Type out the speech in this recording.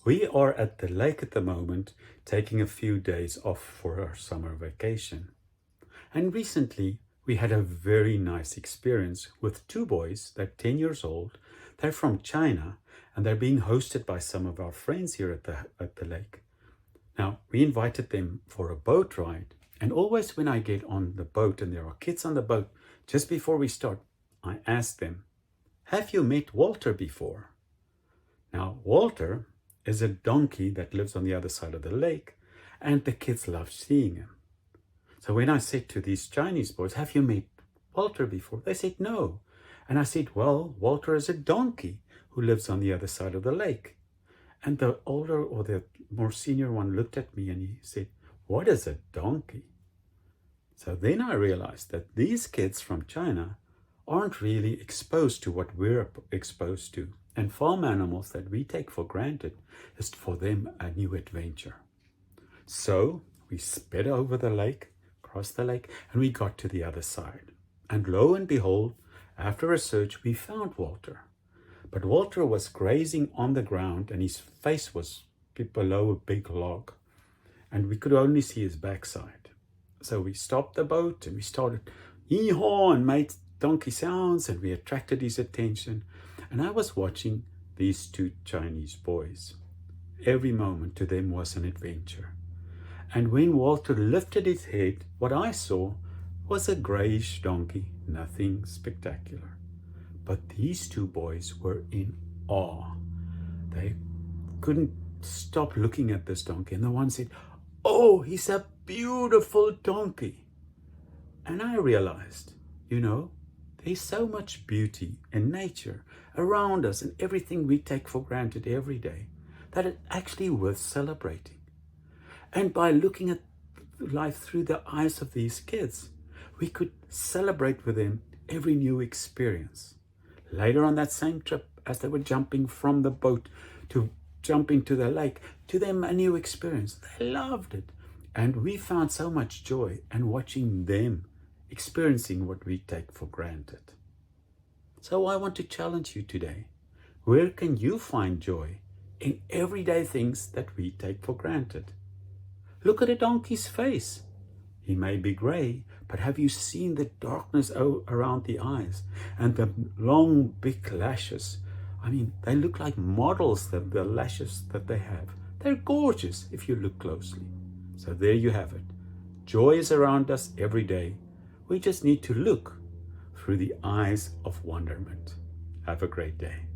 We are at the lake at the moment, taking a few days off for our summer vacation. And recently, we had a very nice experience with two boys. They're 10 years old. They're from China, and they're being hosted by some of our friends here at the lake. Now, we invited them for a boat ride. And always when I get on the boat and there are kids on the boat, just before we start, I ask them, "Have you met Walter before?" Now, Walter is a donkey that lives on the other side of the lake, and the kids love seeing him. So when I said to these Chinese boys, "Have you met Walter before?" They said no. And I said, "Well, Walter is a donkey who lives on the other side of the lake." And the older or the more senior one looked at me and he said, "What is a donkey?" So then I realized that these kids from China aren't really exposed to what we're exposed to. And farm animals that we take for granted is for them a new adventure. So we sped over the lake, crossed the lake, and we got to the other side. And lo and behold, after a search, we found Walter. But Walter was grazing on the ground and his face was below a big log. And we could only see his backside. So we stopped the boat and we started hee-haw and made donkey sounds and we attracted his attention. And I was watching these two Chinese boys. Every moment to them was an adventure. And when Walter lifted his head, what I saw was a grayish donkey, nothing spectacular. But these two boys were in awe. They couldn't stop looking at this donkey. And the one said, "Oh, he's a beautiful donkey." And I realized, there's so much beauty in nature around us and everything we take for granted every day that it's actually worth celebrating. And by looking at life through the eyes of these kids, we could celebrate with them every new experience. Later on that same trip, as they were jumping from the boat to jump into the lake, to them a new experience. They loved it. And we found so much joy in watching them experiencing what we take for granted. So I want to challenge you today. Where can you find joy in everyday things that we take for granted? Look at a donkey's face. He may be gray, but have you seen the darkness around the eyes and the long, big lashes? I mean, they look like models, the lashes that they have. They're gorgeous if you look closely. So there you have it. Joy is around us every day. We just need to look through the eyes of wonderment. Have a great day.